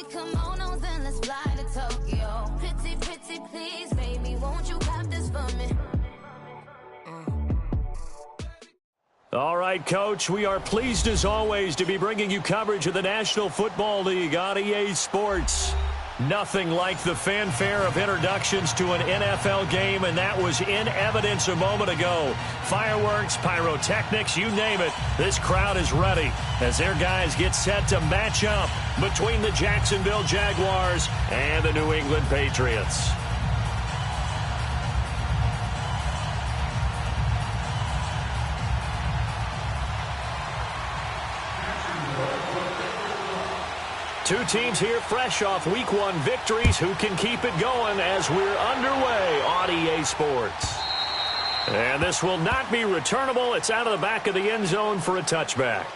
get kimonos and let's fly to Tokyo. Pretty, pretty, please, baby, won't you cop this for me? All right, Coach, we are pleased as always to be bringing you coverage of the National Football League on EA Sports. Nothing like the fanfare of introductions to an NFL game, and that was in evidence a moment ago. Fireworks, pyrotechnics, you name it. This crowd is ready as their guys get set to match up between the Jacksonville Jaguars and the New England Patriots. Two teams here fresh off Week 1 victories. Who can keep it going as we're underway on EA Sports? And this will not be returnable. It's out of the back of the end zone for a touchback.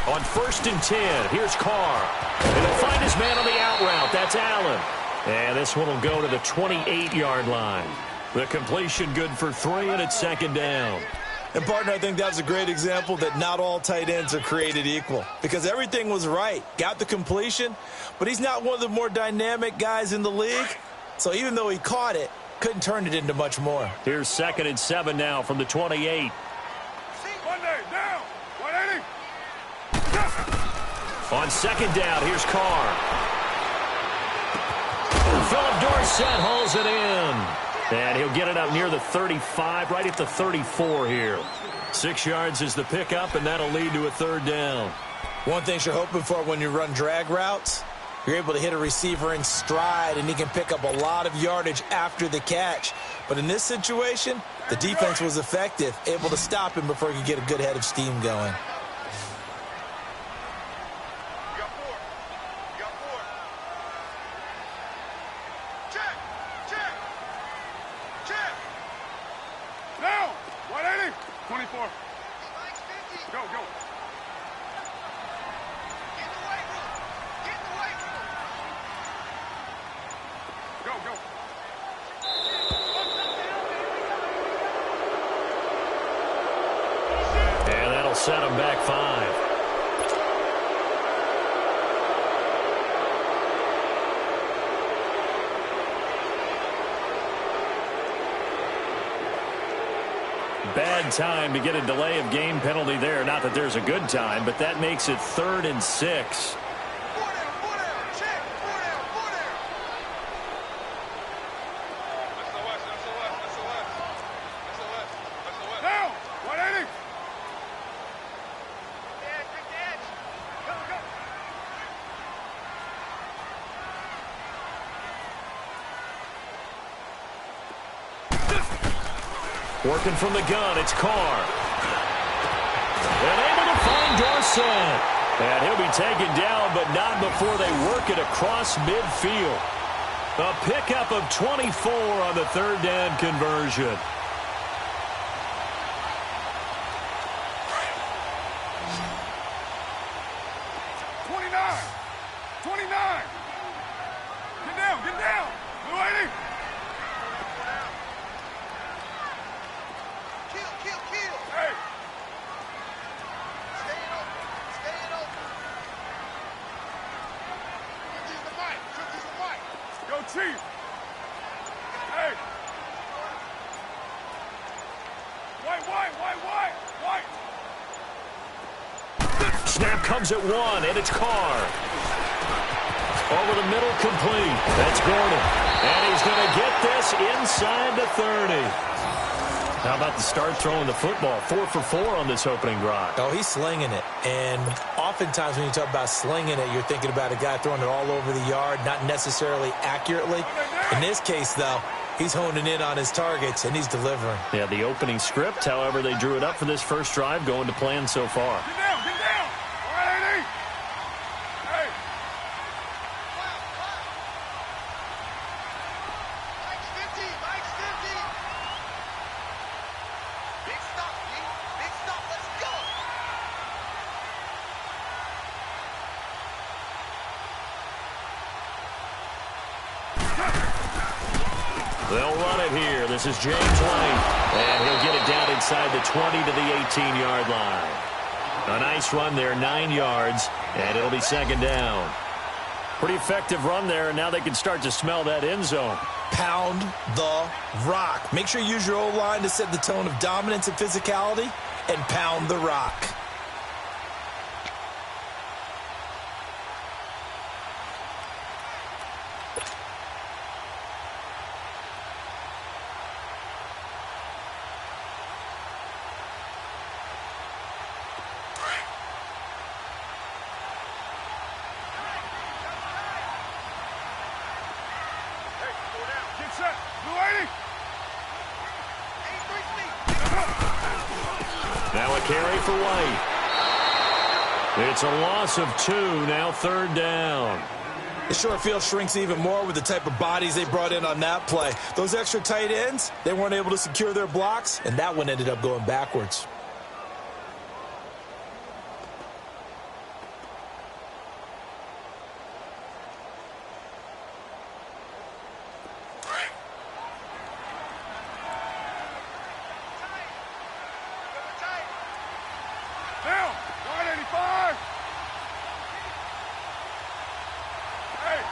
On 1st and 10, here's Carr. And he'll find his man on the out route. That's Allen. And this one will go to the 28-yard line. The completion good for 3, and it's 2nd down. And, partner, I think that was a great example that not all tight ends are created equal. Because everything was right. Got the completion, but he's not one of the more dynamic guys in the league. So even though he caught it, couldn't turn it into much more. Here's 2nd and 7 now from the 28. On 2nd down, here's Carr. Philip Dorsett hauls it in. And he'll get it up near the 35, right at the 34 here. 6 yards is the pickup, and that'll lead to a 3rd down. One thing you're hoping for when you run drag routes, you're able to hit a receiver in stride, and he can pick up a lot of yardage after the catch. But in this situation, the defense was effective, able to stop him before he could get a good head of steam going. Set him back 5. Bad time to get a delay of game penalty there. Not that there's a good time, but that makes it 3rd and 6. Working from the gun, it's Carr. And able to find Dorsett. And he'll be taken down, but not before they work it across midfield. A pickup of 24 on the 3rd down conversion. Snap comes at 1, and it's Carr. Over the middle, complete. That's Gordon. And he's going to get this inside the 30. How about the start throwing the football? 4 for 4 on this opening drive. Oh, he's slinging it. And oftentimes when you talk about slinging it, you're thinking about a guy throwing it all over the yard, not necessarily accurately. In this case, though, He's honing in on his targets, and he's delivering. Yeah, the opening script, however, they drew it up for this first drive, going to plan so far. Get down, get down. All right, AD. Hey. Mike's 50, Mike's 50. Big stop, B. Big stop, let's go. They'll run it here. This is James White. And he'll get it down inside the 20 to the 18-yard line. A nice run there, 9 yards, and it'll be second down. Pretty effective run there, and now they can start to smell that end zone. Pound the rock. Make sure you use your O-line to set the tone of dominance and physicality, and pound the rock. Now a carry for White. It's a loss of 2, now third down. The short field shrinks even more with the type of bodies they brought in on that play. Those extra tight ends, they weren't able to secure their blocks, and that one ended up going backwards. Down. 185. Hey.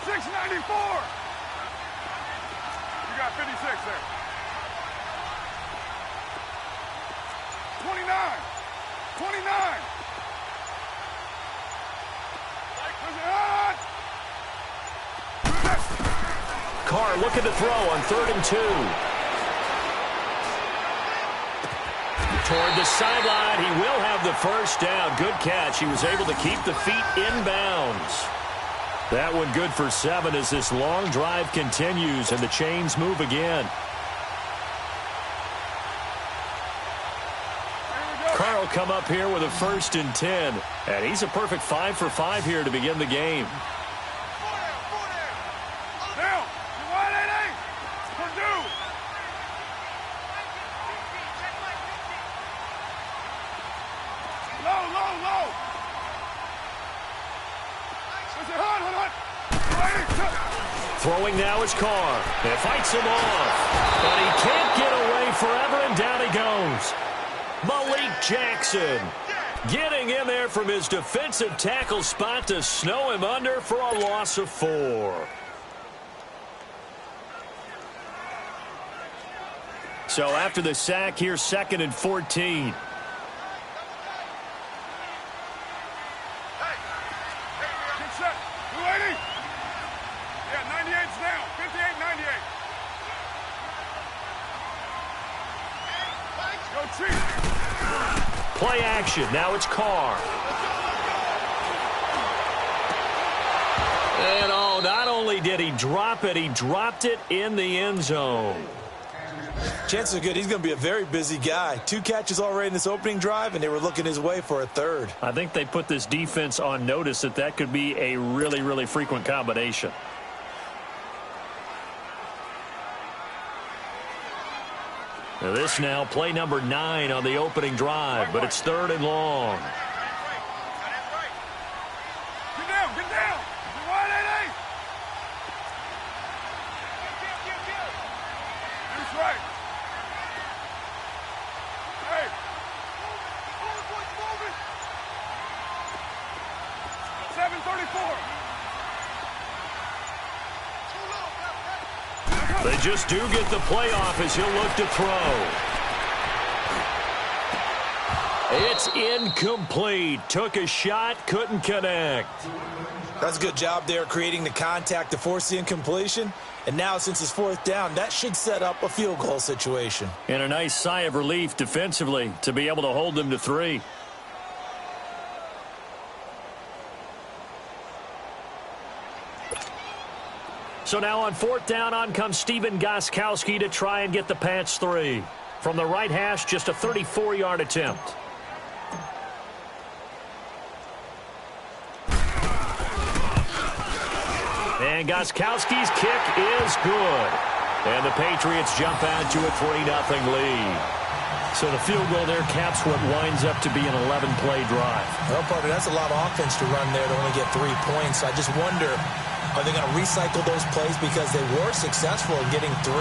694. You got 56 there. 29. 29. Carr looking to throw on 3rd and 2. Toward the sideline, he will have the first down. Good catch. He was able to keep the feet inbounds. That one good for 7 as this long drive continues and the chains move again. Carr will come up here with a 1st and 10. And he's a perfect 5 for 5 here to begin the game. Down. 188. Purdue. Low, low, low. Listen, hunt. Throwing now is Carr. It fights him off. But he can't get away forever, and down he goes. Malik Jackson getting in there from his defensive tackle spot to snow him under for a loss of 4. So after the sack, here's 2nd and 14. Play action. Now it's Carr. And oh, not only did he drop it, he dropped it in the end zone. Chances are good he's going to be a very busy guy. 2 catches already in this opening drive, and they were looking his way for a 3rd. I think they put this defense on notice that could be a really, really frequent combination. Now this now, play number 9 on the opening drive, but it's 3rd and long. Get down, get down. 188. That's right. Hey. Move it. 734. They just do get the playoff as he'll look to throw. It's incomplete. Took a shot, couldn't connect. That's a good job there creating the contact to force the incompletion. And now since it's 4th down, that should set up a field goal situation. And a nice sigh of relief defensively to be able to hold them to 3. So now on 4th down, on comes Stephen Gostkowski to try and get the Pats 3. From the right hash, just a 34-yard attempt. And Gostkowski's kick is good. And the Patriots jump out to a 3-0 lead. So the field goal there caps what winds up to be an 11-play drive. Well, partner, that's a lot of offense to run there to only get 3 points. I just wonder, are they going to recycle those plays because they were successful in getting 3?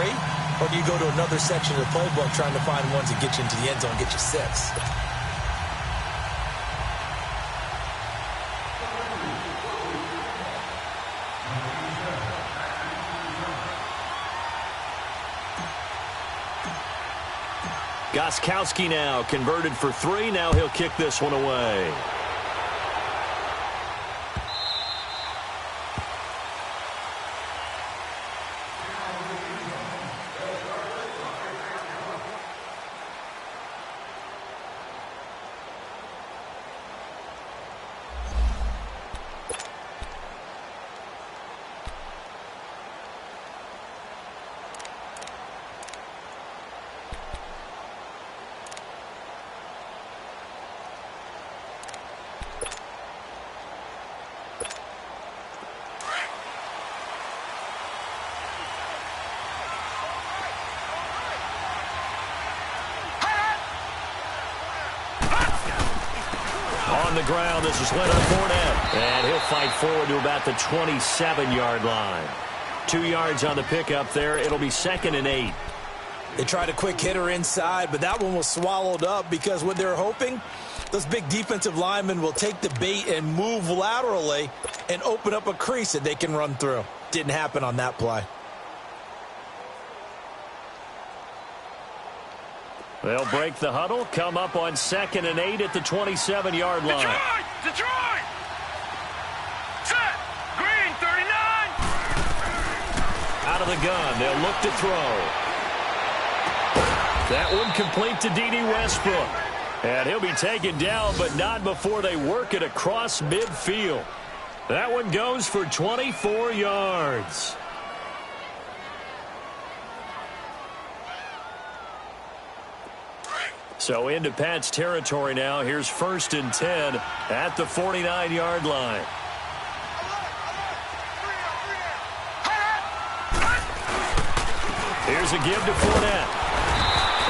Or do you go to another section of the playbook trying to find ones that get you into the end zone, get you 6? Gostkowski now converted for 3. Now he'll kick this one away. On the ground, this is Leonard Fournette. And he'll fight forward to about the 27-yard line. 2 yards on the pickup there. It'll be 2nd and 8. They tried a quick hitter inside, but that one was swallowed up because what they're hoping, those big defensive linemen will take the bait and move laterally and open up a crease that they can run through. Didn't happen on that play. They'll break the huddle, come up on 2nd and 8 at the 27-yard line. Detroit! Set! Green, 39! Out of the gun, they'll look to throw. That one complete to D.D. Westbrook. And he'll be taken down, but not before they work it across midfield. That one goes for 24 yards. So into Pat's territory now. Here's 1st and 10 at the 49-yard line. Here's a give to Fournette.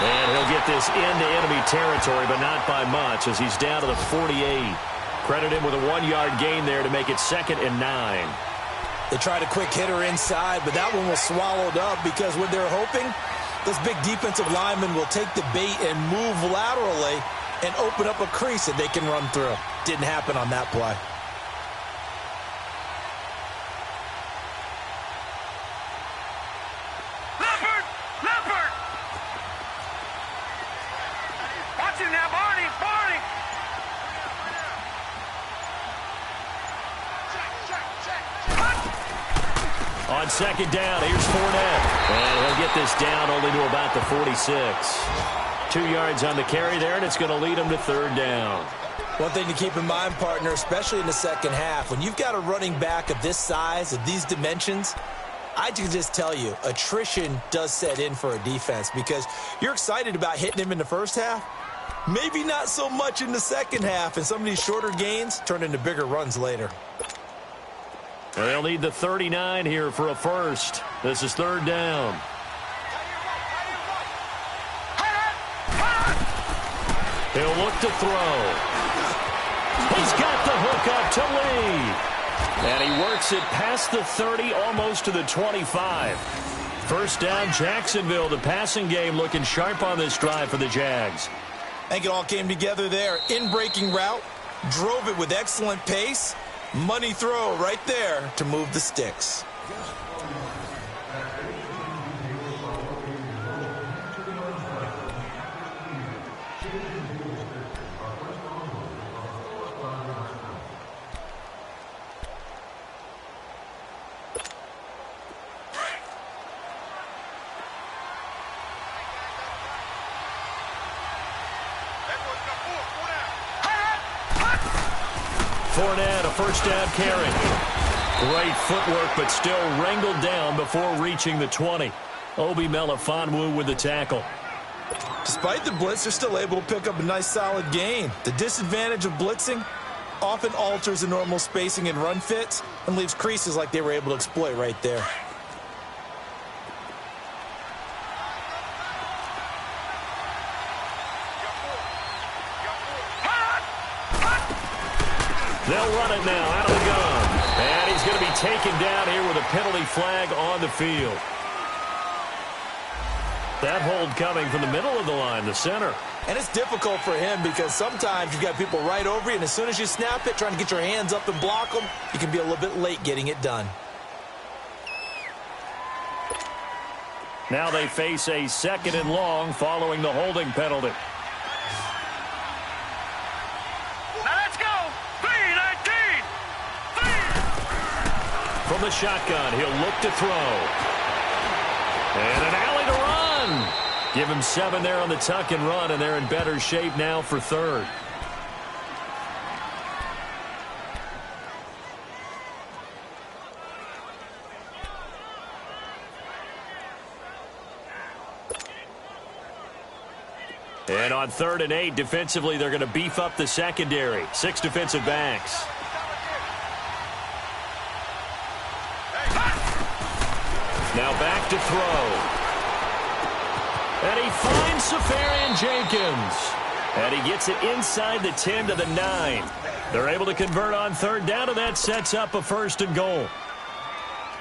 And he'll get this into enemy territory, but not by much as he's down to the 48. Credit him with a 1-yard gain there to make it 2nd and 9. They tried a quick hitter inside, but that one was swallowed up because what they're hoping, those big defensive linemen will take the bait and move laterally and open up a crease that they can run through. Didn't happen on that play. Leopard! Watch it now, Barney! On 2nd down, here's Fournette. And he'll get this down only to about the 46. 2 yards on the carry there, and it's going to lead him to 3rd down. One thing to keep in mind, partner, especially in the second half, when you've got a running back of this size, of these dimensions, I can just tell you, attrition does set in for a defense because you're excited about hitting him in the first half. Maybe not so much in the second half, and some of these shorter gains turn into bigger runs later. And they'll need the 39 here for a first. This is 3rd down. He'll look to throw. He's got the hook up to Lee. And he works it past the 30, almost to the 25. 1st down, Jacksonville. The passing game looking sharp on this drive for the Jags. I think it all came together there. In-breaking route, drove it with excellent pace. Money throw right there to move the sticks. Fournette, a 1st down carry. Great footwork, but still wrangled down before reaching the 20. Obi Melifonwu with the tackle. Despite the blitz, they're still able to pick up a nice solid gain. The disadvantage of blitzing often alters the normal spacing and run fits and leaves creases like they were able to exploit right there. They'll run it now out of the gun. And he's going to be taken down here with a penalty flag on the field. That hold coming from the middle of the line, the center. And it's difficult for him because sometimes you've got people right over you, and as soon as you snap it, trying to get your hands up and block them, you can be a little bit late getting it done. Now they face a 2nd and long following the holding penalty. Now let's go. 3-19. From the shotgun, he'll look to throw. And an alley to run. Give him 7 there on the tuck and run, and they're in better shape now for 3rd. And on 3rd and 8, defensively, they're going to beef up the secondary. 6 defensive backs. Now back to throw. And he finds Safarian Jenkins. And he gets it inside the 10 to the 9. They're able to convert on 3rd down, and that sets up a 1st and goal.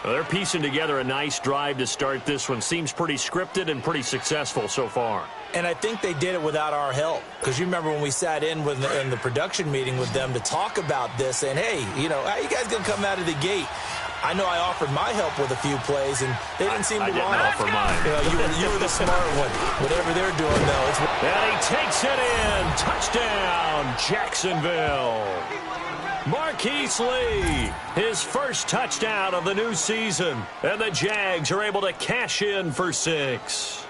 Well, they're piecing together a nice drive to start this one. Seems pretty scripted and pretty successful so far. And I think they did it without our help. Because you remember when we sat in the production meeting with them to talk about this, saying, hey, you know, how you guys going to come out of the gate? I know I offered my help with a few plays, and they didn't seem to want to. I didn't offer mine. You were the smart one. Whatever they're doing, though. And he takes it in. Touchdown, Jacksonville. Marquise Lee, his first touchdown of the new season. And the Jags are able to cash in for 6.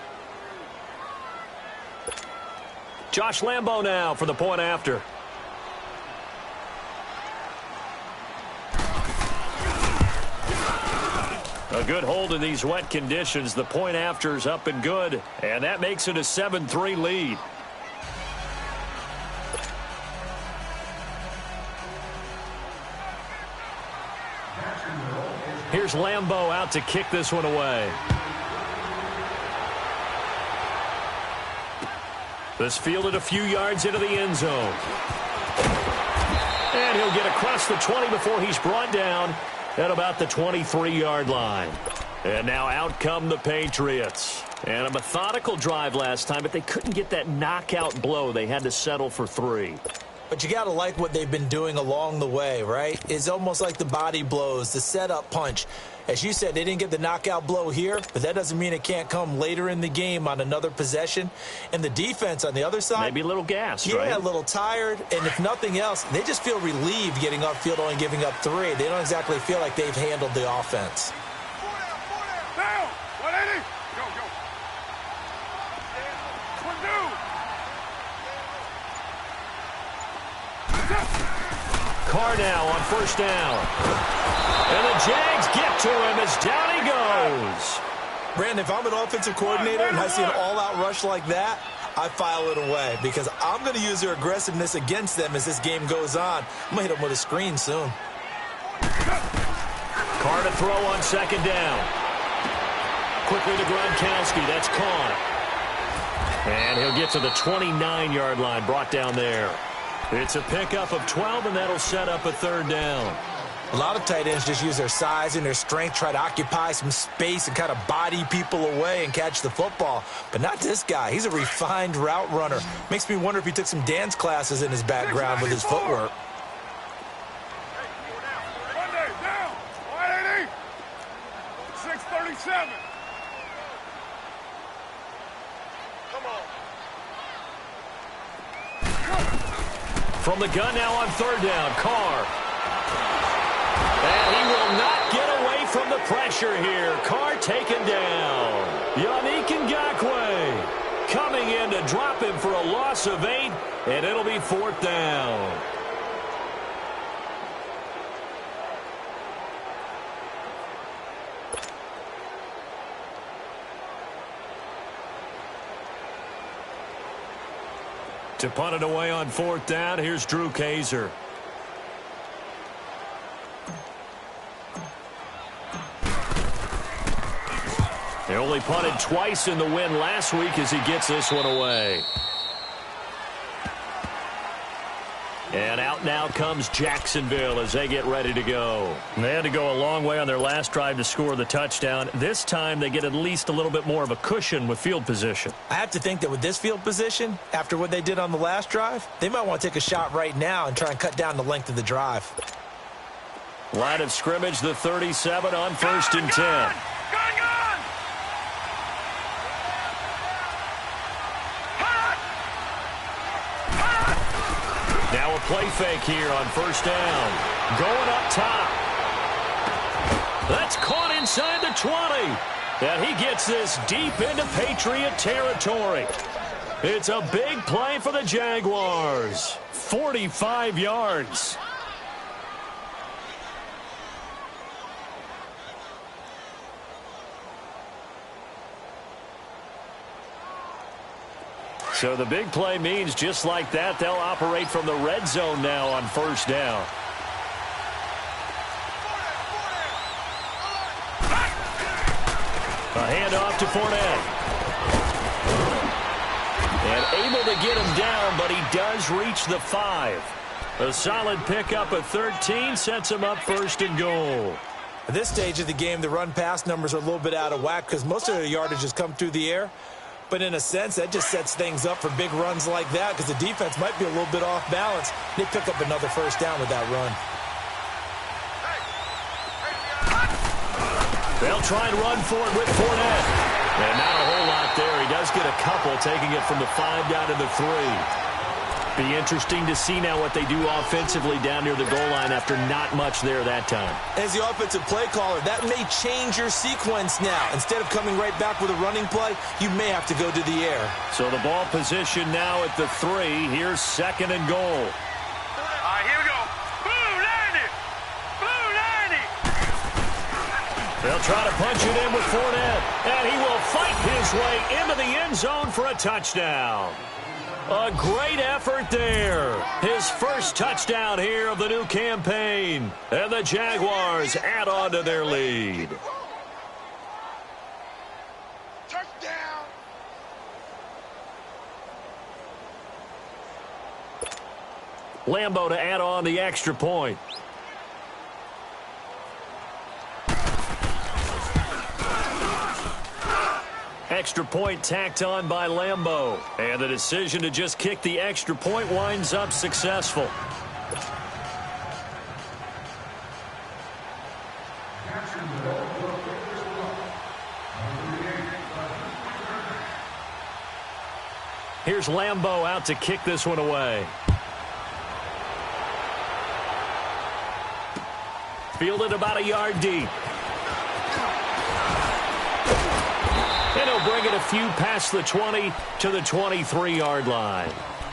Josh Lambo now for the point after. A good hold in these wet conditions. The point after is up and good. And that makes it a 7-3 lead. Here's Lambo out to kick this one away. This fielded a few yards into the end zone. And he'll get across the 20 before he's brought down at about the 23-yard line. And now out come the Patriots. And a methodical drive last time, but they couldn't get that knockout blow. They had to settle for 3. But you got to like what they've been doing along the way, right? It's almost like the body blows, the setup punch. As you said, they didn't get the knockout blow here, but that doesn't mean it can't come later in the game on another possession. And the defense on the other side, maybe a little gassed, right? Yeah, a little tired. And if nothing else, they just feel relieved getting upfield, only giving up 3. They don't exactly feel like they've handled the offense. Down. 180. Go, go. Carr now on 1st down. And the Jags get to him as down he goes. Brandon, if I'm an offensive coordinator and I see an all-out rush like that, I file it away because I'm going to use their aggressiveness against them as this game goes on. I'm going to hit them with a screen soon. Carr to throw on 2nd down. Quickly to Gronkowski. That's caught. And he'll get to the 29-yard line, brought down there. It's a pickup of 12, and that'll set up a 3rd down. A lot of tight ends just use their size and their strength, try to occupy some space and kind of body people away and catch the football. But not this guy. He's a refined route runner. Makes me wonder if he took some dance classes in his background with his footwork. Monday, down. 180. 637. Come on. From the gun now on 3rd down, Carr. And he will not get away from the pressure here. Carr taken down. Yannick Ngakoue coming in to drop him for a loss of 8, and it'll be 4th down. To punt it away on 4th down, here's Drew Kaiser. They only punted twice in the win last week as he gets this one away. And out now comes Jacksonville as they get ready to go. And they had to go a long way on their last drive to score the touchdown. This time they get at least a little bit more of a cushion with field position. I have to think that with this field position, after what they did on the last drive, they might want to take a shot right now and try and cut down the length of the drive. Line of scrimmage, the 37 on 1st and 10. Gone! Now a play fake here on 1st down. Going up top. That's caught inside the 20. And he gets this deep into Patriot territory. It's a big play for the Jaguars. 45 yards. So the big play means just like that, they'll operate from the red zone now on 1st down. A handoff to Fournette. And able to get him down, but he does reach the 5. A solid pickup of 13 sets him up 1st and goal. At this stage of the game, the run-pass numbers are a little bit out of whack because most of the yardage has come through the air. But in a sense, that just sets things up for big runs like that because the defense might be a little bit off balance. They pick up another 1st down with that run. They'll try and run for it with Fournette. And not a whole lot there. He does get a couple, taking it from the 5 down to the 3. Be interesting to see now what they do offensively down near the goal line after not much there that time. As the offensive play caller, that may change your sequence now. Instead of coming right back with a running play, you may have to go to the air. So the ball position now at the 3. Here's 2nd and goal. All right, here we go. Blue 90! Blue 90! They'll try to punch it in with Fournette. And he will fight his way into the end zone for a touchdown. A great effort there. His first touchdown here of the new campaign. And the Jaguars add on to their lead. Touchdown! Lambo to add on the extra point. Extra point tacked on by Lambo. And the decision to just kick the extra point winds up successful. Here's Lambo out to kick this one away. Fielded about a yard deep. And he'll bring it a few past the 20 to the 23-yard line.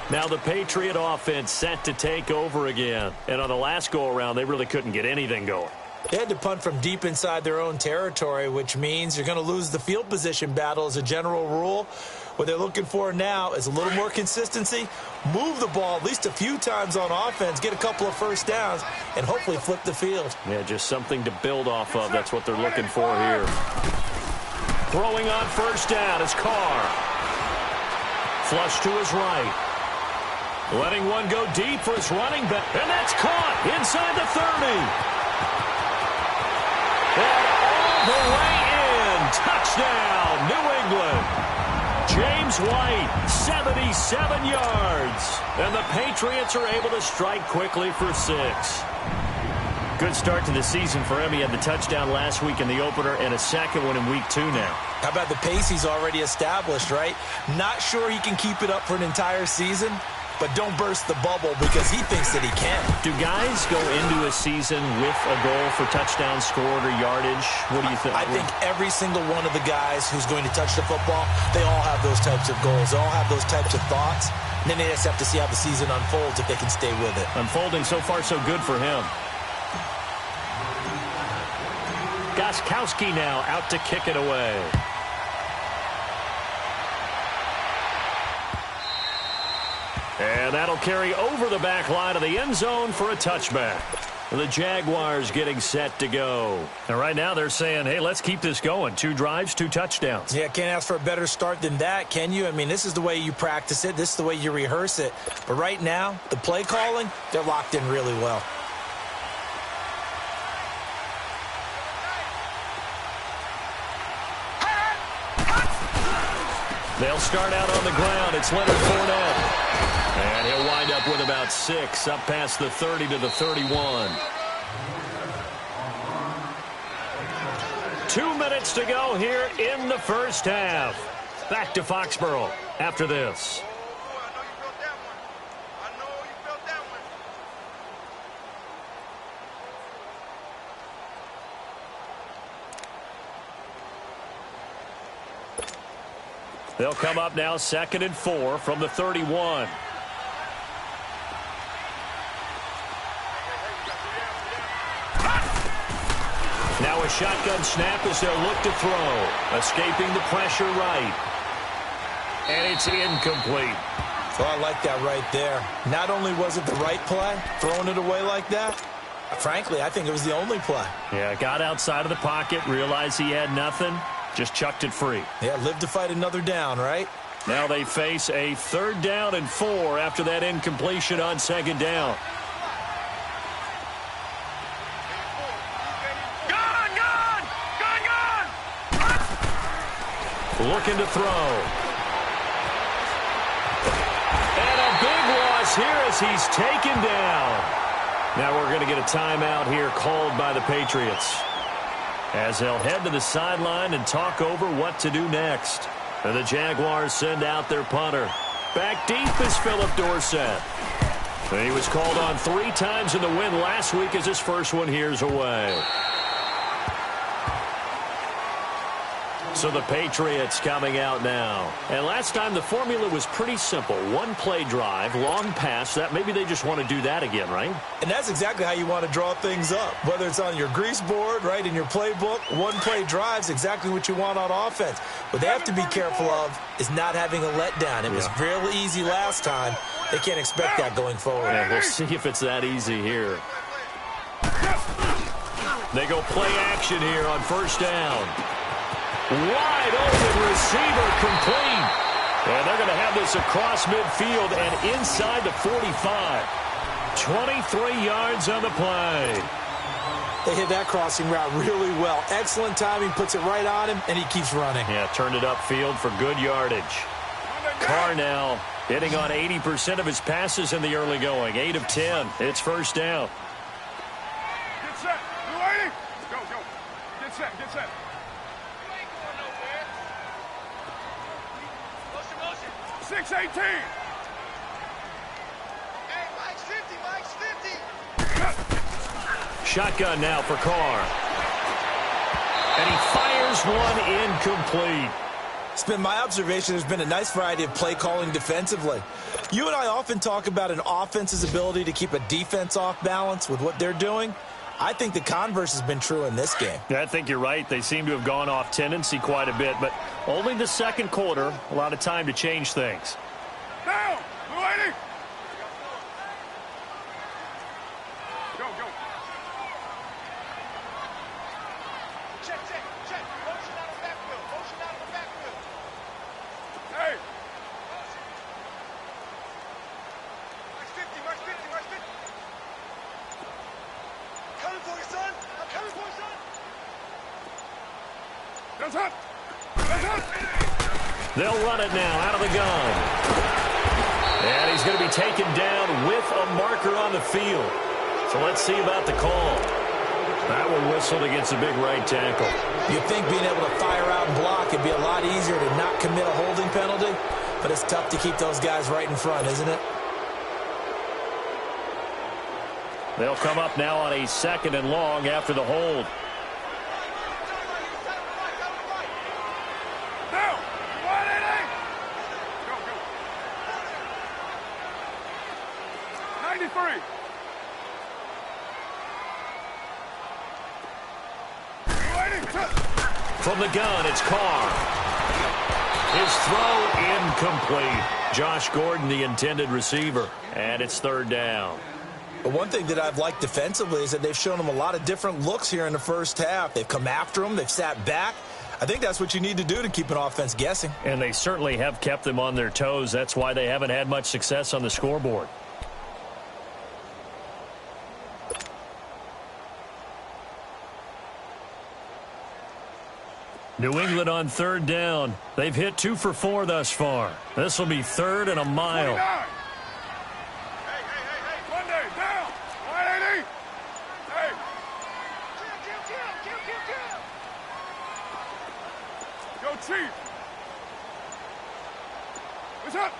Now the Patriot offense set to take over again. And on the last go-around, they really couldn't get anything going. They had to punt from deep inside their own territory, which means you're going to lose the field position battle as a general rule. What they're looking for now is a little more consistency, move the ball at least a few times on offense, get a couple of 1st downs, and hopefully flip the field. Yeah, just something to build off of. That's what they're looking for here. Throwing on 1st down is Carr. Flush to his right. Letting one go deep for his running back. And that's caught inside the 30. And all the way in. Touchdown, New England. James White, 77 yards. And the Patriots are able to strike quickly for 6. Good start to the season for him. He had the touchdown last week in the opener and a second one in week 2 now. How about the pace he's already established, right? Not sure he can keep it up for an entire season, but don't burst the bubble because he thinks that he can. Do guys go into a season with a goal for touchdowns scored or yardage? What do you think? I think every single one of the guys who's going to touch the football, they all have those types of goals. They all have those types of thoughts. And then they just have to see how the season unfolds if they can stay with it. Unfolding so far so good for him. Gostkowski now out to kick it away. And that'll carry over the back line of the end zone for a touchback. The Jaguars getting set to go. And right now they're saying, hey, let's keep this going. 2 drives, 2 touchdowns. Yeah, can't ask for a better start than that, can you? I mean, this is the way you practice it. This is the way you rehearse it. But right now, the play calling, they're locked in really well. They'll start out on the ground. It's Leonard Fournette. And he'll wind up with about 6, up past the 30 to the 31. 2 minutes to go here in the first half. Back to Foxborough after this. They'll come up now 2nd and 4 from the 31. Now a shotgun snap as they'll look to throw. Escaping the pressure right. And it's incomplete. So I like that right there. Not only was it the right play, throwing it away like that, frankly, I think it was the only play. Yeah, got outside of the pocket, realized he had nothing, just chucked it free. Yeah, live to fight another down, right? Now they face a 3rd down and 4 after that incompletion on 2nd down. Looking to throw. And a big loss here as he's taken down. Now we're going to get a timeout here called by the Patriots, as they'll head to the sideline and talk over what to do next. And the Jaguars send out their punter. Back deep is Philip Dorsett. He was called on 3 times in the win last week as his first one here's away. So the Patriots coming out now. And last time the formula was pretty simple. 1 play drive, long pass. That maybe they just want to do that again, right? And that's exactly how you want to draw things up. Whether it's on your grease board, right, in your playbook, 1 play drive's exactly what you want on offense. What they have to be careful of is not having a letdown. It was real easy last time. They can't expect that going forward. Yeah, we'll see if it's that easy here. They go play action here on 1st down. Wide open receiver complete. And they're going to have this across midfield and inside the 45. 23 yards on the play. They hit that crossing route really well. Excellent timing, puts it right on him, and he keeps running. Yeah, turned it upfield for good yardage. Carr now hitting on 80% of his passes in the early going. 8 of 10. It's 1st down. Get set. You ready? Go, go. Get set, get set. 6-18. Hey, Mike's 50, Mike's 50. Shotgun now for Carr. And he fires one incomplete. It's been my observation there's been a nice variety of play calling defensively. You and I often talk about an offense's ability to keep a defense off balance with what they're doing. I think the converse has been true in this game. Yeah, I think you're right. They seem to have gone off tendency quite a bit, but only the 2nd quarter, a lot of time to change things. Down. You ready? Go, go. Check, check, check. Motion out of the backfield. Motion out of the backfield. Hey. Mike's 50, Mike's 50, Mike's 50. Coming for you, son. I'm coming for you, son. That's up. That's up. They'll run it now out of the gun. And he's going to be taken down with a marker on the field. So let's see about the call. That one whistled against the big right tackle. You'd think being able to fire out and block would be a lot easier to not commit a holding penalty, but it's tough to keep those guys right in front, isn't it? They'll come up now on a 2nd and long after the hold. Now. 180. Go, go. 93. From the gun, it's Carr. His throw incomplete. Josh Gordon, the intended receiver, and it's third down. But one thing that I've liked defensively is that they've shown him a lot of different looks here in the first half. They've come after him. They've sat back. I think that's what you need to do to keep an offense guessing. And they certainly have kept them on their toes. That's why they haven't had much success on the scoreboard. New England on third down. They've hit 2 for 4 thus far. This will be third and a mile. 29. Hey. Monday, down. 180. Hey. Kill. Yo, Chief. What's up?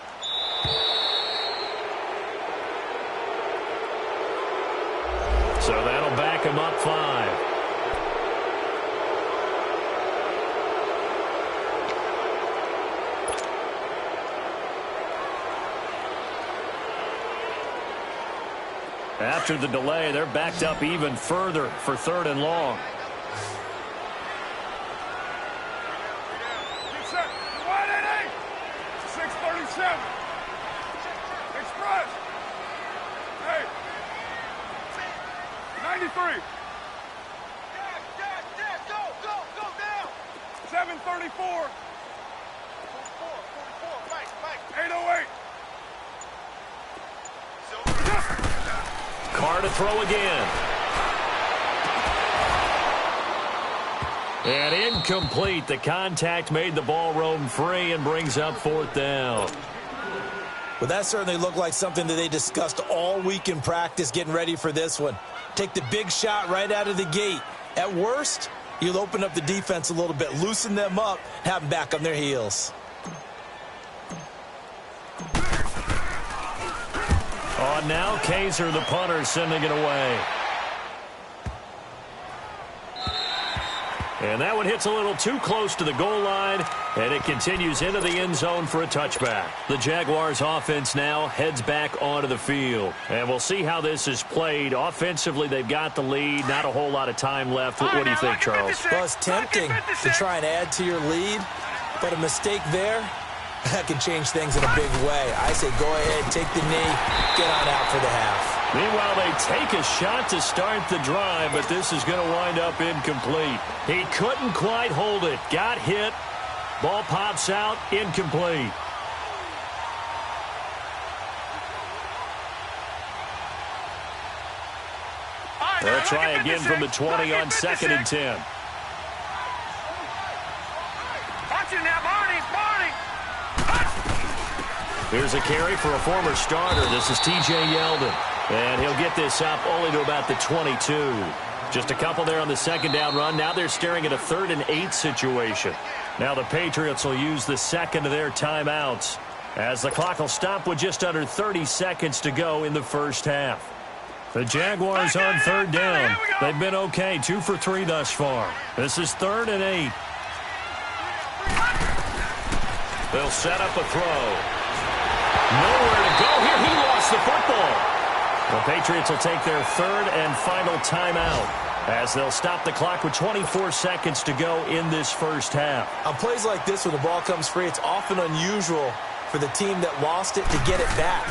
So that'll back him up 5. After the delay, they're backed up even further for third and long. Get set. 180. 637. Express. Hey. 93. Go down. 734. 44, Mike. 808. Carr to throw again. And incomplete. The contact made the ball roam free and brings up fourth down. Well, that certainly looked like something that they discussed all week in practice getting ready for this one. Take the big shot right out of the gate. At worst, you'll open up the defense a little bit, loosen them up, have them back on their heels. On now, Kaiser, the punter, sending it away. And that one hits a little too close to the goal line, and it continues into the end zone for a touchback. The Jaguars offense now heads back onto the field. And we'll see how this is played. Offensively, they've got the lead. Not a whole lot of time left. What do you think, Charles? Well, it's tempting to try and add to your lead, but a mistake there, that can change things in a big way. I say go ahead, take the knee, get on out for the half. Meanwhile, they take a shot to start the drive, but this is going to wind up incomplete. He couldn't quite hold it. Got hit. Ball pops out. Incomplete. They'll try again from the 20 on 2nd and 10. Watch it now, Barney. Here's a carry for a former starter. This is T.J. Yeldon. And he'll get this up only to about the 22. Just a couple there on the second down run. Now they're staring at a 3rd and 8 situation. Now the Patriots will use the second of their timeouts as the clock will stop with just under 30 seconds to go in the first half. The Jaguars on 3rd down. They've been okay, 2 for 3 thus far. This is 3rd and 8. They'll set up a throw. Nowhere to go here. He lost the football. The Patriots will take their 3rd and final timeout as they'll stop the clock with 24 seconds to go in this first half. On plays like this when the ball comes free, it's often unusual for the team that lost it to get it back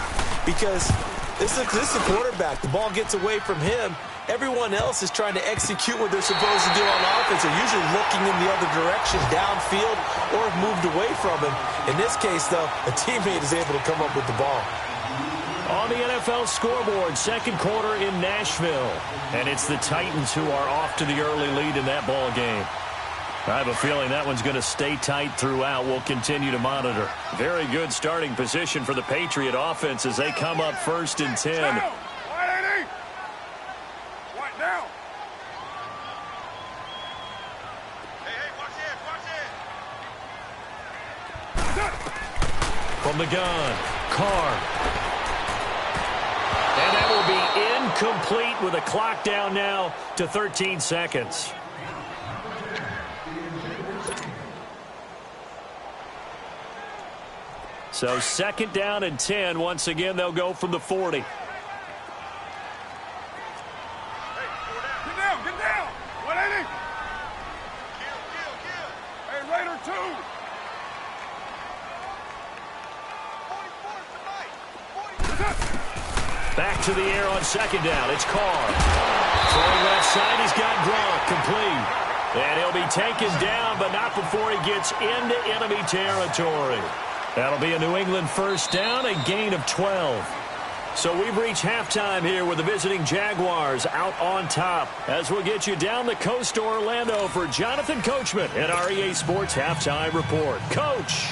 because this is a quarterback. The ball gets away from him. Everyone else is trying to execute what they're supposed to do on offense. They're usually looking in the other direction, downfield, or have moved away from him. In this case, though, a teammate is able to come up with the ball. On the NFL scoreboard, second quarter in Nashville. And it's the Titans who are off to the early lead in that ball game. I have a feeling that one's going to stay tight throughout. We'll continue to monitor. Very good starting position for the Patriot offense as they come up 1st and 10. Down. 180. What down? Hey, watch it. From the gun, Carr. And that will be incomplete with a clock down now to 13 seconds. So 2nd down and 10. Once again, they'll go from the 40. Get down. 180. Kill. Hey, Raider 2. to the air on second down. It's Carr. Throwing left side, he's got Gronk complete. And he'll be taken down, but not before he gets into enemy territory. That'll be a New England first down, a gain of 12. So we've reached halftime here with the visiting Jaguars out on top. As we'll get you down the coast to Orlando for Jonathan Coachman at our EA Sports Halftime Report. Coach!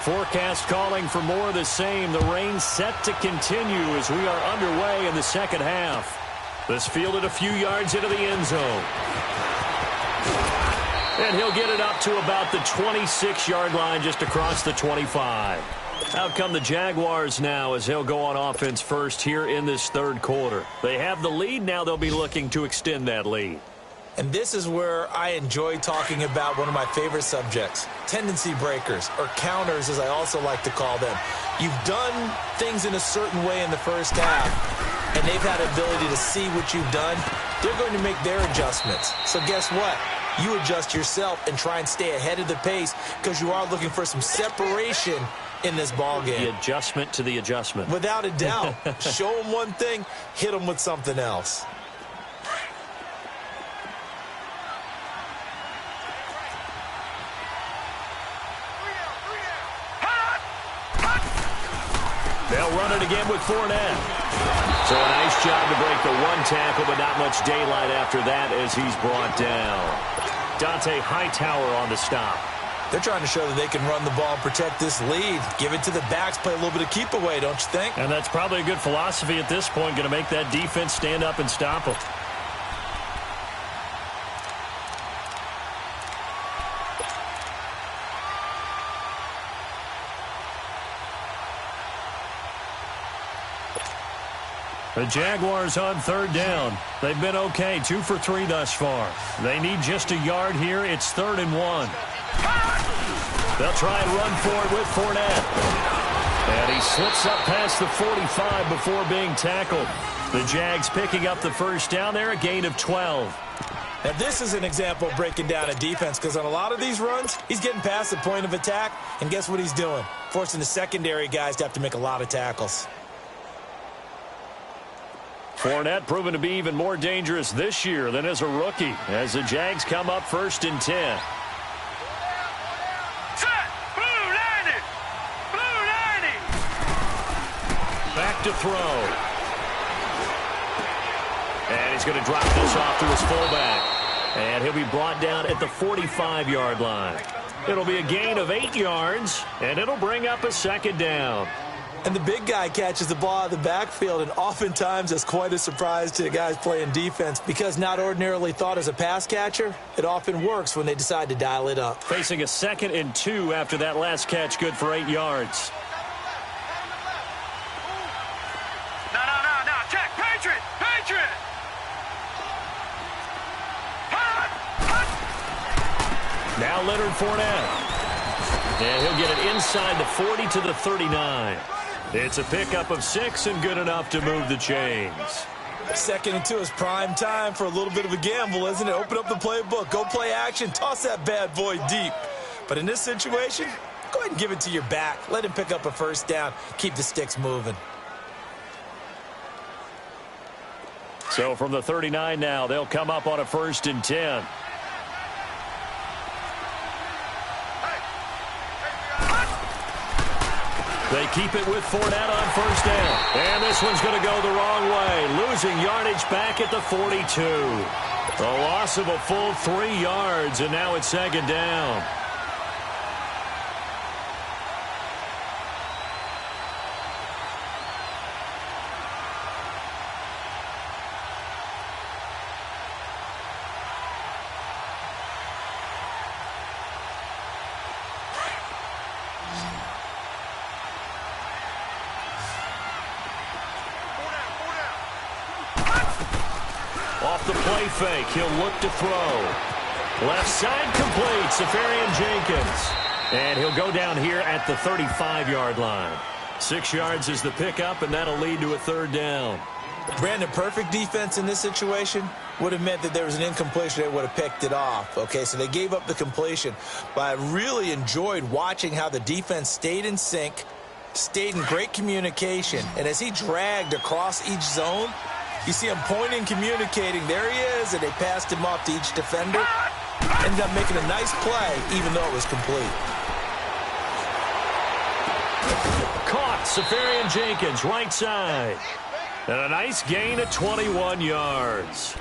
Forecast calling for more of the same. The rain set to continue as we are underway in the second half. This fielded a few yards into the end zone. And he'll get it up to about the 26-yard line just across the 25. Out come the Jaguars now as they'll go on offense first here in this third quarter. They have the lead. Now they'll be looking to extend that lead. And this is where I enjoy talking about one of my favorite subjects, tendency breakers, or counters as I also like to call them. You've done things in a certain way in the first half, and they've had the ability to see what you've done. They're going to make their adjustments. So guess what? You adjust yourself and try and stay ahead of the pace because you are looking for some separation in this ball game. The adjustment to the adjustment. Without a doubt. Show them one thing, hit them with something else. They'll run it again with Fournette. So a nice job to break the one tackle, but not much daylight after that as he's brought down. Dante Hightower on the stop. They're trying to show that they can run the ball and protect this lead. Give it to the backs, play a little bit of keep away, don't you think? And that's probably a good philosophy at this point, going to make that defense stand up and stop them. The Jaguars on third down. They've been okay, 2 for 3 thus far. They need just a yard here. It's 3rd and 1. They'll try and run for it with Fournette. And he slips up past the 45 before being tackled. The Jags picking up the first down there, a gain of 12. Now this is an example of breaking down a defense because on a lot of these runs, he's getting past the point of attack, and guess what he's doing? Forcing the secondary guys to have to make a lot of tackles. Fournette proven to be even more dangerous this year than as a rookie as the Jags come up 1st and 10. Back to throw. And he's going to drop this off to his fullback. And he'll be brought down at the 45-yard line. It'll be a gain of 8 yards, and it'll bring up a 2nd down. And the big guy catches the ball out of the backfield, and oftentimes that's quite a surprise to the guys playing defense because not ordinarily thought as a pass catcher, it often works when they decide to dial it up. Facing a 2nd and 2 after that last catch, good for 8 yards. No. Check. Patriot. Now Leonard Fournette. And he'll get it inside the 40 to the 39. It's a pickup of 6 and good enough to move the chains. 2nd and 2 is prime time for a little bit of a gamble, isn't it? Open up the playbook, go play action, toss that bad boy deep. But in this situation, go ahead and give it to your back. Let him pick up a first down, keep the sticks moving. So from the 39 now, they'll come up on a 1st and 10. They keep it with Fournette on 1st down. And this one's going to go the wrong way. Losing yardage back at the 42. A loss of a full 3 yards, and now it's 2nd down. Off the play fake, he'll look to throw. Left side complete, Safarian Jenkins. And he'll go down here at the 35-yard line. 6 yards is the pickup, and that'll lead to a 3rd down. Brandon, perfect defense in this situation would have meant that there was an incompletion. They would have picked it off. Okay, so they gave up the completion. But I really enjoyed watching how the defense stayed in sync, stayed in great communication. And as he dragged across each zone, you see him pointing, communicating. There he is, and they passed him off to each defender. Ended up making a nice play, even though it was complete. Caught, Safarian Jenkins, right side. And a nice gain of 21 yards.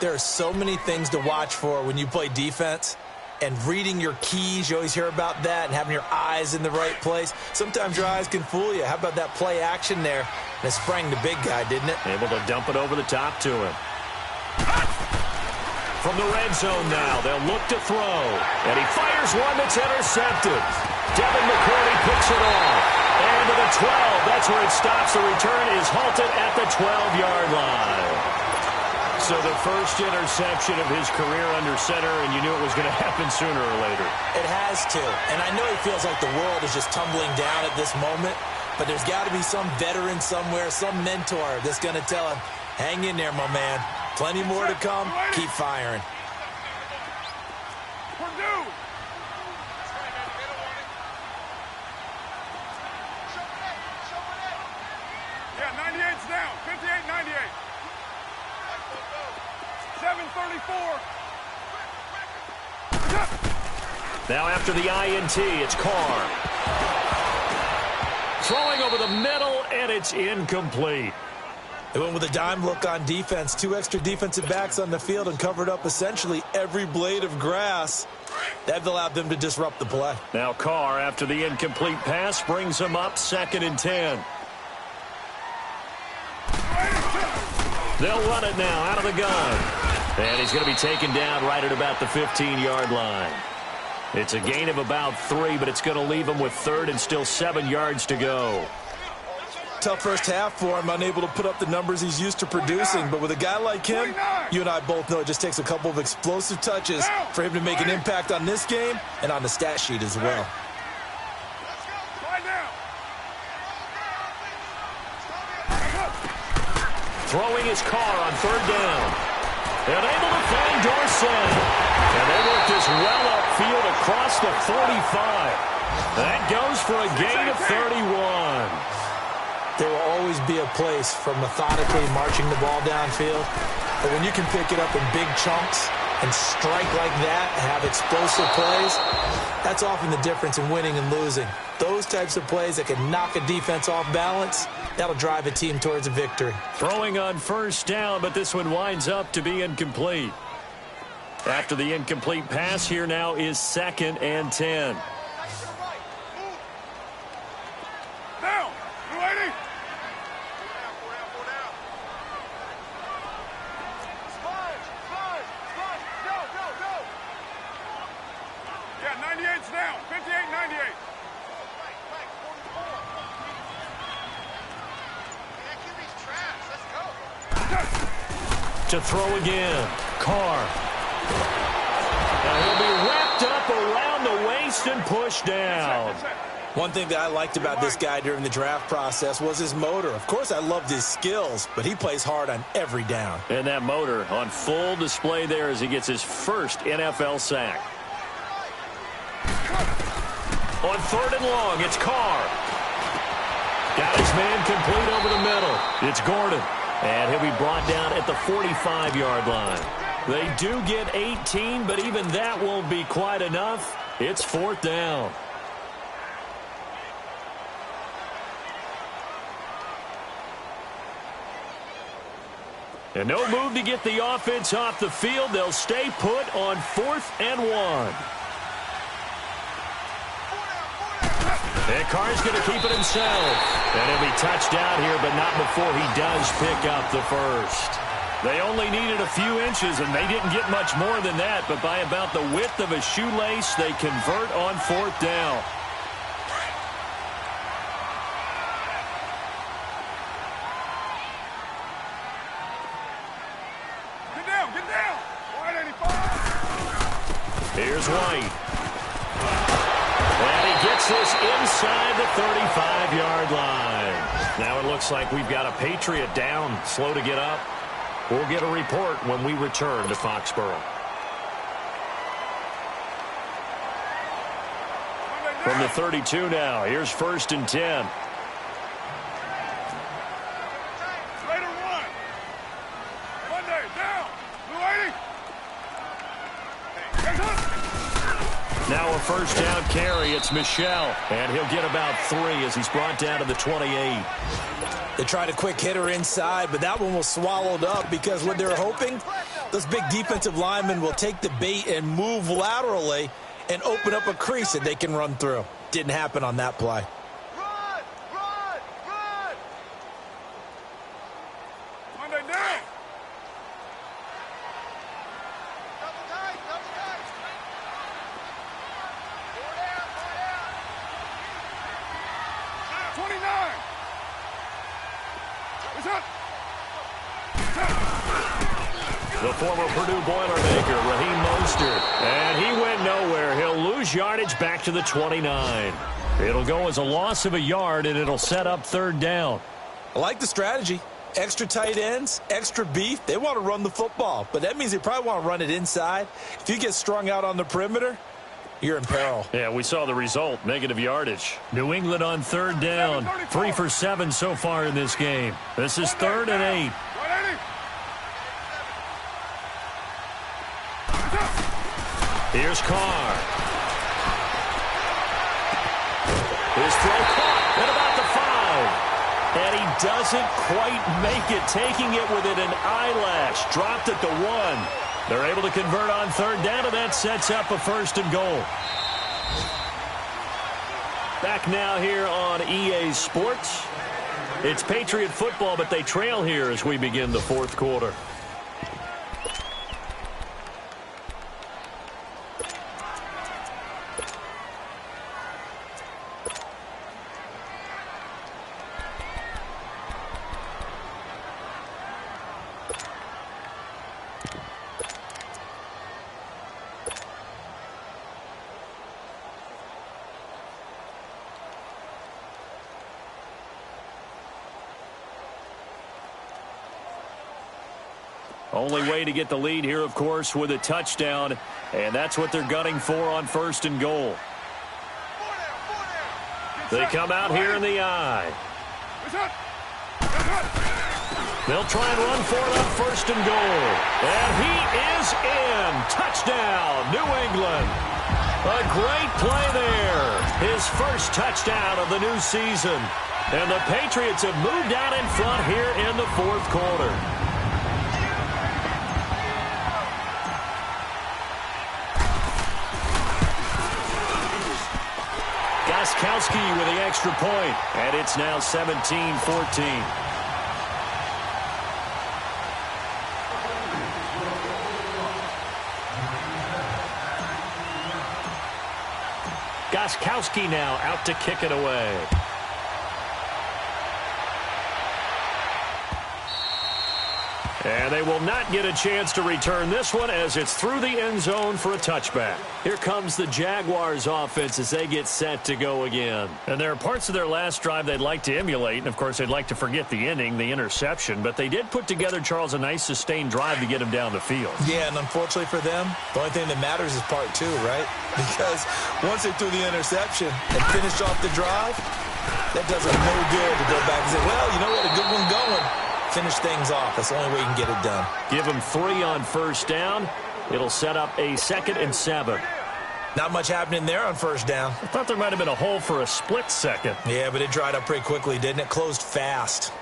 There are so many things to watch for when you play defense. And reading your keys, you always hear about that, and having your eyes in the right place. Sometimes your eyes can fool you. How about that play action there? And it sprang the big guy, didn't it? Able to dump it over the top to him. From the red zone now, they'll look to throw. And he fires one that's intercepted. Devin McCourty picks it off. And to the 12, that's where it stops. The return is halted at the 12-yard line. So the first interception of his career under center, and you knew it was going to happen sooner or later. It has to. And I know he feels like the world is just tumbling down at this moment, but there's got to be some veteran somewhere, some mentor that's going to tell him, hang in there, my man. Plenty more to come. Keep firing. Yeah, 98's down. 58, 98. 7:34. Now after the INT, it's Carr. Throwing over the middle, and it's incomplete. They went with a dime look on defense. 2 extra defensive backs on the field and covered up essentially every blade of grass. That allowed them to disrupt the play. Now Carr, after the incomplete pass, brings him up 2nd and 10. They'll run it now out of the gun. And he's going to be taken down right at about the 15-yard line. It's a gain of about 3, but it's going to leave him with 3rd and still 7 yards to go. Tough first half for him, unable to put up the numbers he's used to producing. But with a guy like him, you and I both know it just takes a couple of explosive touches for him to make an impact on this game and on the stat sheet as well. Throwing his Carr on 3rd down. And able to find Dorsett. And they work this well upfield across the 45. That goes for a gain of 31. There will always be a place for methodically marching the ball downfield. But when you can pick it up in big chunks and strike like that, have explosive plays, that's often the difference in winning and losing. Those types of plays that can knock a defense off balance, that'll drive a team towards a victory. Throwing on 1st down, but this one winds up to be incomplete. After the incomplete pass, here now is 2nd and 10. Down. 280. Yeah, 98's down. 58, 98. To throw again. Carr. Now he'll be wrapped up around the waist and pushed down. One thing that I liked about this guy during the draft process was his motor. Of course, I loved his skills, but he plays hard on every down. And that motor on full display there as he gets his first NFL sack. On 3rd and long, it's Carr. Got his man complete over the middle. It's Gordon. And he'll be brought down at the 45-yard line. They do get 18, but even that won't be quite enough. It's 4th down. And no move to get the offense off the field. They'll stay put on 4th and 1. And Carr's going to keep it himself. And he'll be touched down here, but not before he does pick up the first. They only needed a few inches, and they didn't get much more than that. But by about the width of a shoelace, they convert on 4th down. Get down, get down. 185. Here's White. And he gets this inside the 35-yard line. Now it looks like we've got a Patriot down, slow to get up. We'll get a report when we return to Foxborough. From the 32 now, here's 1st and 10. Now a first down carry. It's Michel, and he'll get about 3 as he's brought down to the 28. They tried a quick hitter inside, but that one was swallowed up because what they're hoping, those big defensive linemen will take the bait and move laterally and open up a crease that they can run through. Didn't happen on that play. Run! Run! Run! Monday down! Double tight! Double tight! 29! What's up? The former Purdue Boilermaker, Raheem Mostert. And he went nowhere. He'll lose yardage back to the 29. It'll go as a loss of a yard, and it'll set up 3rd down. I like the strategy. Extra tight ends, extra beef. They want to run the football, but that means they probably want to run it inside. If you get strung out on the perimeter, you're in peril. Yeah, we saw the result, negative yardage. New England on 3rd down, 3 for 7 so far in this game. This is 3rd and 8. Here's Carr. His throw caught at about the 5. And he doesn't quite make it, taking it within an eyelash. Dropped at the 1. They're able to convert on 3rd down, and that sets up a 1st and goal. Back now here on EA Sports. It's Patriot football, but they trail here as we begin the 4th quarter. Only way to get the lead here, of course, with a touchdown, and that's what they're gunning for on 1st and goal. They come out here in the eye. They'll try and run for it on 1st and goal. And he is in. Touchdown, New England. A great play there. His first touchdown of the new season. And the Patriots have moved out in front here in the 4th quarter. Goskowski with the extra point, and it's now 17-14. Goskowski now out to kick it away. And they will not get a chance to return this one as it's through the end zone for a touchback. Here comes the Jaguars offense as they get set to go again. And there are parts of their last drive they'd like to emulate. And, of course, they'd like to forget the inning, the interception. But they did put together, Charles, a nice sustained drive to get them down the field. Yeah, and unfortunately for them, the only thing that matters is part 2, right? Because once they threw the interception and finished off the drive, that does them no good to go back and say, well, you know what, a good one going. Finish things off. That's the only way you can get it done. Give them 3 on 1st down. It'll set up a 2nd and 7. Not much happening there on 1st down. I thought there might have been a hole for a split second. Yeah, but it dried up pretty quickly, didn't it? Closed fast.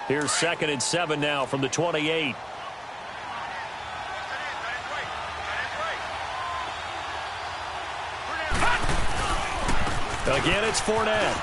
Here's 2nd and 7 now from the 28. Again, it's Fournette.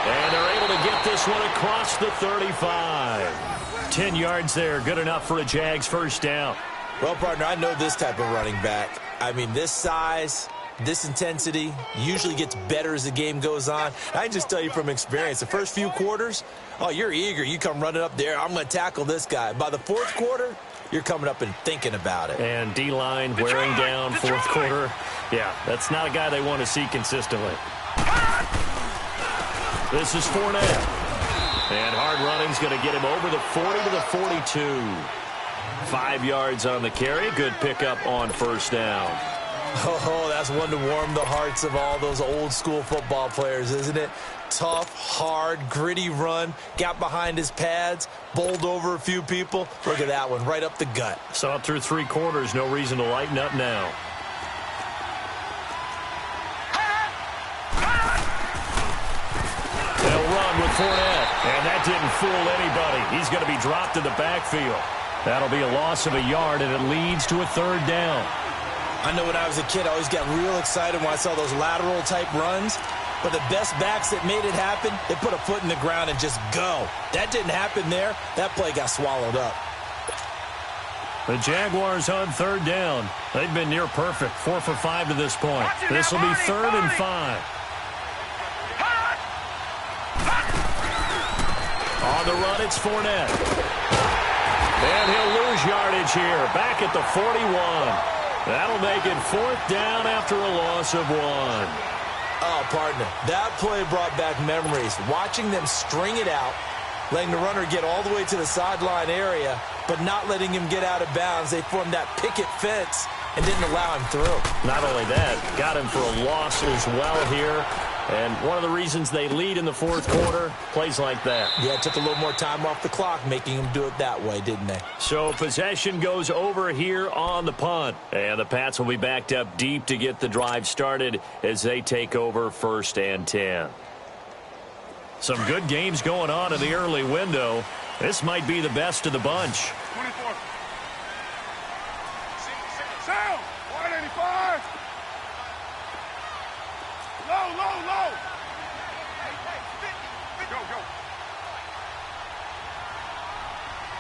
And they're able to get this one across the 35. 10 yards there, good enough for a Jags 1st down. Well, partner, I know this type of running back. I mean, this size, This intensity usually gets better as the game goes on. I can just tell you from experience, the first few quarters, oh, you're eager. You come running up there. I'm going to tackle this guy. By the fourth quarter, you're coming up and thinking about it. And D-line wearing down fourth quarter. Yeah, that's not a guy they want to see consistently. This is Fournette. And hard running's going to get him over the 40 to the 42. 5 yards on the carry. Good pickup on first down. Oh, that's one to warm the hearts of all those old-school football players, isn't it? Tough, hard, gritty run. Got behind his pads, bowled over a few people. Look at that one, right up the gut. Saw it through 3 quarters. No reason to lighten up now. They'll run with Fournette. And that didn't fool anybody. He's going to be dropped in the backfield. That'll be a loss of a yard, and it leads to a 3rd down. I know when I was a kid, I always got real excited when I saw those lateral-type runs. But the best backs that made it happen, they put a foot in the ground and just go. That didn't happen there. That play got swallowed up. The Jaguars on 3rd down. They've been near perfect, 4 for 5 to this point. This will be 3rd and 5. On the run, it's Fournette. And he'll lose yardage here. Back at the 41. That'll make it 4th down after a loss of 1. Oh, partner, that play brought back memories. Watching them string it out, letting the runner get all the way to the sideline area, but not letting him get out of bounds. They formed that picket fence and didn't allow him through. Not only that, got him for a loss as well here. And one of the reasons they lead in the 4th quarter, plays like that. Yeah, it took a little more time off the clock, making them do it that way, didn't they? So possession goes over here on the punt. And the Pats will be backed up deep to get the drive started as they take over 1st and 10. Some good games going on in the early window. This might be the best of the bunch. 24. Sound! 185! Low, low, low! Go, go.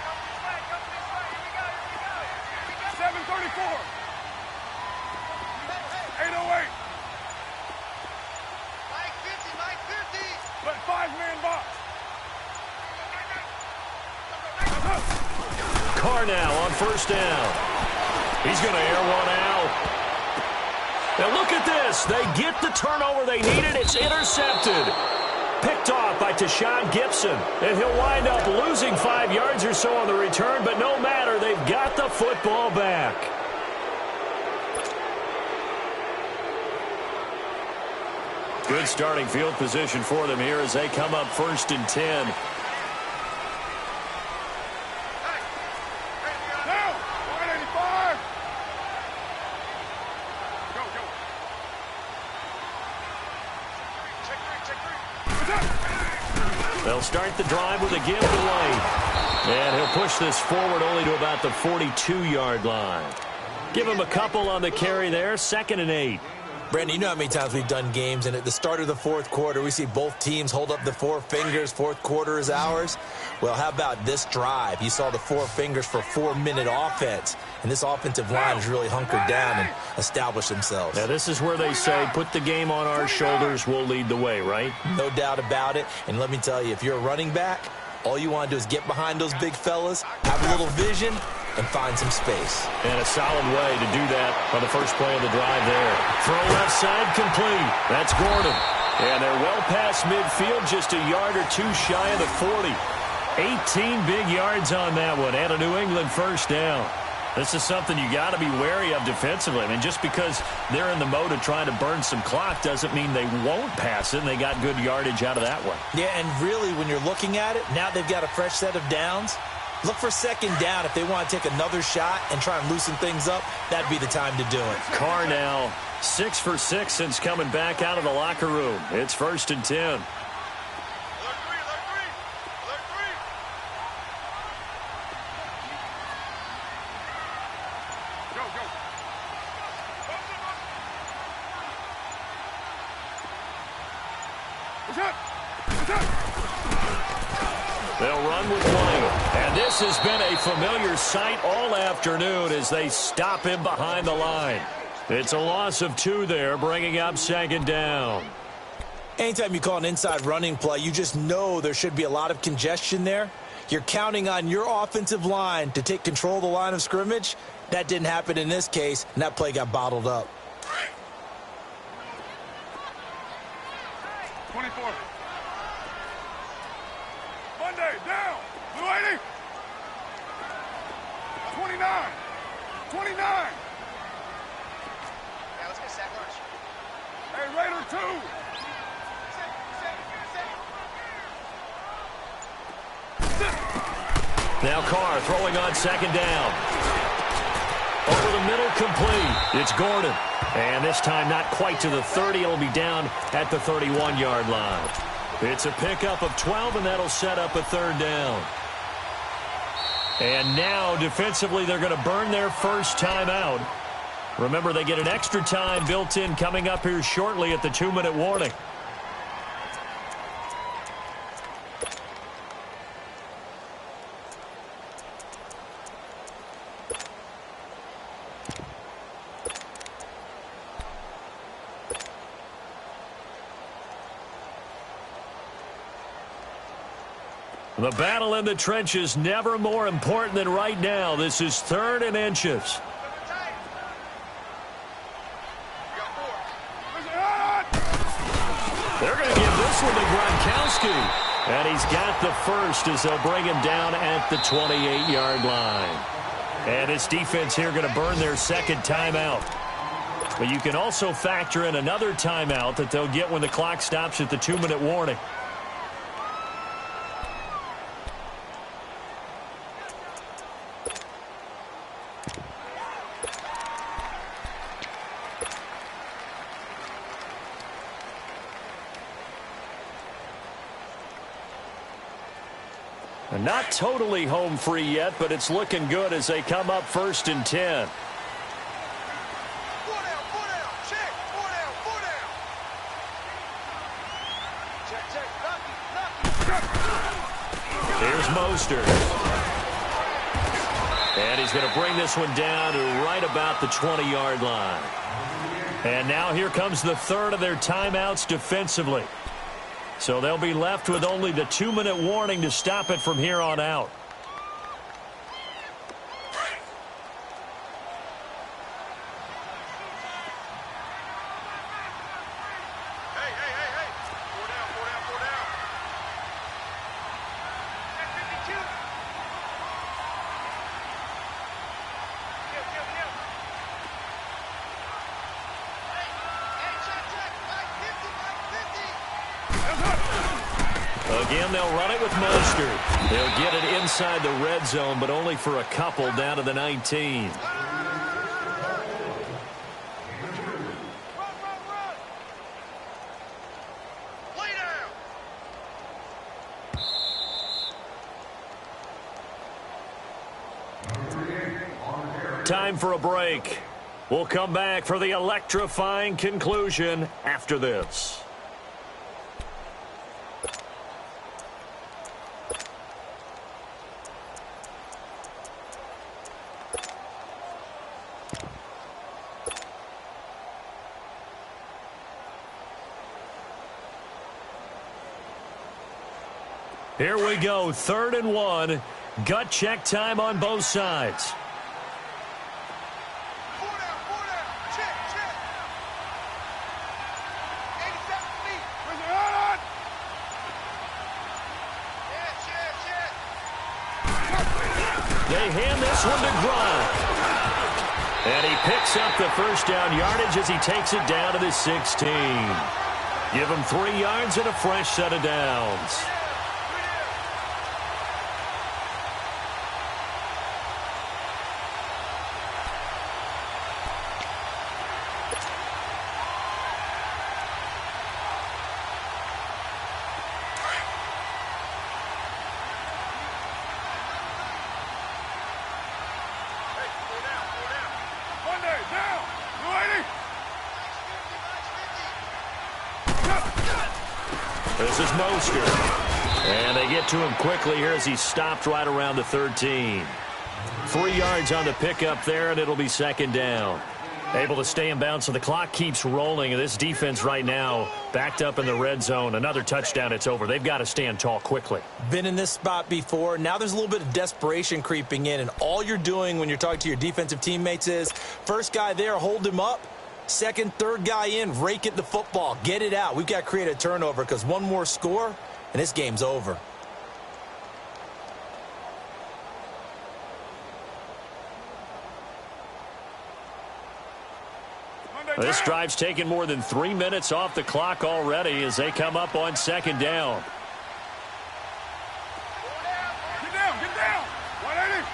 Come this way. Here we go. 734. 808. Mike 50. Let 5-man box. Carr now on 1st down. He's going to air one out. Now look at this. They get the turnover they needed. It's intercepted. Picked off by Tashawn Gibson. And he'll wind up losing 5 yards or so on the return, but no matter, they've got the football back. Good starting field position for them here as they come up 1st and 10. They'll start the drive with a give to White. And he'll push this forward only to about the 42-yard line. Give him a couple on the carry there. 2nd and 8. Brandon, you know how many times we've done games, and at the start of the 4th quarter, we see both teams hold up the 4 fingers. 4th quarter is ours. Well, how about this drive? You saw the 4 fingers for 4-minute offense, and this offensive line has really hunkered down and established themselves. Now, this is where they say, put the game on our shoulders, we'll lead the way, right? No doubt about it. And let me tell you, if you're a running back, all you want to do is get behind those big fellas, have a little vision, and find some space. And a solid way to do that on the first play of the drive there. Throw left side complete. That's Gordon. And they're well past midfield, just a yard or 2 shy of the 40. 18 big yards on that one, and a New England 1st down. This is something you got to be wary of defensively. I mean, just because they're in the mode of trying to burn some clock doesn't mean they won't pass it, and they got good yardage out of that one. Yeah, and really, when you're looking at it, now they've got a fresh set of downs. Look for 2nd down. If they want to take another shot and try and loosen things up, that'd be the time to do it. Carr now 6 for 6 since coming back out of the locker room. It's 1st and 10. They'll run with White. And this has been a familiar sight all afternoon as they stop him behind the line. It's a loss of 2 there, bringing up second down. Anytime you call an inside running play, you just know there should be a lot of congestion there. You're counting on your offensive line to take control of the line of scrimmage. That didn't happen in this case, and that play got bottled up. 24. Monday, down. Blue 80. 29. 29. Yeah, let's get sack lunch. Hey, Raider 2. Now Carr throwing on second down. Over the middle, complete. It's Gordon. And this time not quite to the 30. It'll be down at the 31-yard line. It's a pickup of 12, and that'll set up a third down. And now, defensively, they're going to burn their first timeout. Remember, they get an extra time built in coming up here shortly at the 2-minute warning. The battle in the trenches never more important than right now. This is 3rd and inches. They're going to give this one to Gronkowski. And he's got the first as they'll bring him down at the 28-yard line. And this defense here going to burn their second timeout. But you can also factor in another timeout that they'll get when the clock stops at the 2-minute warning. Not totally home free yet, but it's looking good as they come up 1st and 10. 4 down, 4 down. Check. 4 down, 4 down. Check, check. Knock. Here's Mostert. And he's going to bring this one down to right about the 20-yard line. And now here comes the 3rd of their timeouts defensively. So they'll be left with only the 2-minute warning to stop it from here on out. Hey. 4 down, 4 down, 4 down. Check 52. Hey, check. Mike 50, Mike 50. Again, they'll run it with Mostert. They'll get it inside the red zone, but only for a couple down to the 19. Run. Lay down. Time for a break. We'll come back for the electrifying conclusion after this. Here we go, 3rd and 1. Gut check time on both sides. 4 down. Check. 87 feet. Check. They hand this one to Gronk. And he picks up the first down yardage as he takes it down to the 16. Give him 3 yards and a fresh set of downs. Monday, down. Blue 80. This is Mostert. And they get to him quickly here as he stopped right around the 13. 3 yards on the pickup there, and it'll be second down. Able to stay in bounds, so the clock keeps rolling. This defense right now backed up in the red zone. Another touchdown, it's over. They've got to stand tall quickly. Been in this spot before. Now there's a little bit of desperation creeping in, and all you're doing when you're talking to your defensive teammates is first guy there, hold him up. Second, third guy in, rake at the football. Get it out. We've got to create a turnover because one more score, and this game's over. This drive's taken more than 3 minutes off the clock already as they come up on second down. Get down, get down. 180.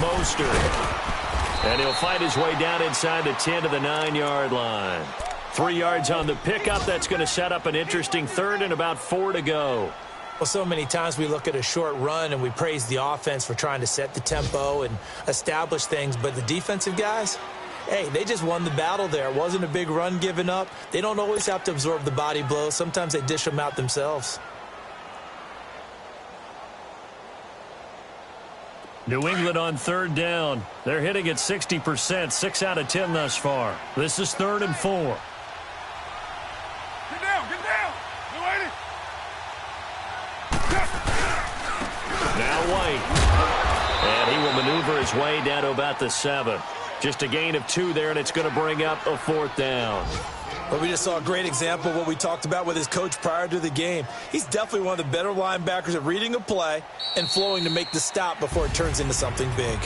Mostert. And he'll fight his way down inside the 10 to the 9-yard line. 3 yards on the pickup. That's going to set up an interesting third and about 4 to go. Well, so many times we look at a short run and we praise the offense for trying to set the tempo and establish things, but the defensive guys, hey, they just won the battle there. It wasn't a big run given up. They don't always have to absorb the body blows. Sometimes they dish them out themselves. New England on third down. They're hitting at 60%, 6 out of 10 thus far. This is 3rd and 4. Get down, get down. 280. Now White. And he will maneuver his way down to about the 7. Just a gain of 2 there, and it's going to bring up a 4th down. Well, we just saw a great example of what we talked about with his coach prior to the game. He's definitely one of the better linebackers at reading a play and flowing to make the stop before it turns into something big.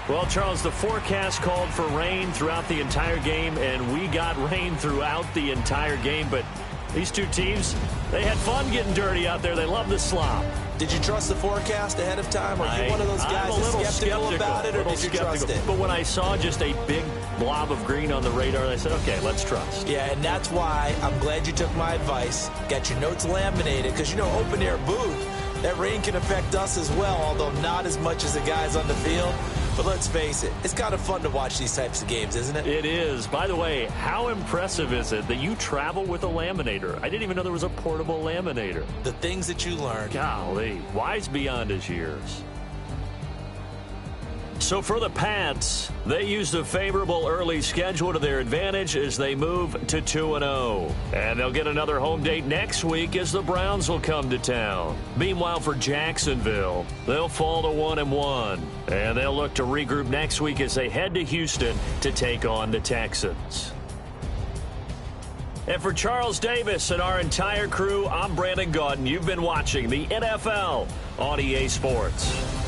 Well, Charles, the forecast called for rain throughout the entire game, and we got rain throughout the entire game. But these two teams, they had fun getting dirty out there. They love the slop. Did you trust the forecast ahead of time? Are you one of those guys that's skeptical about it, or did you trust it? But when I saw just a big blob of green on the radar, I said, okay, let's trust. Yeah, and that's why I'm glad you took my advice. Got your notes laminated, because, you know, open-air booth, that rain can affect us as well, although not as much as the guys on the field. But let's face it, it's kind of fun to watch these types of games, isn't it? It is. By the way, how impressive is it that you travel with a laminator? I didn't even know there was a portable laminator. The things that you learn. Golly, wise beyond his years. So for the Pats, they used a favorable early schedule to their advantage as they move to 2-0. And they'll get another home date next week as the Browns will come to town. Meanwhile, for Jacksonville, they'll fall to 1-1. And they'll look to regroup next week as they head to Houston to take on the Texans. And for Charles Davis and our entire crew, I'm Brandon Gaudin. You've been watching the NFL on EA Sports.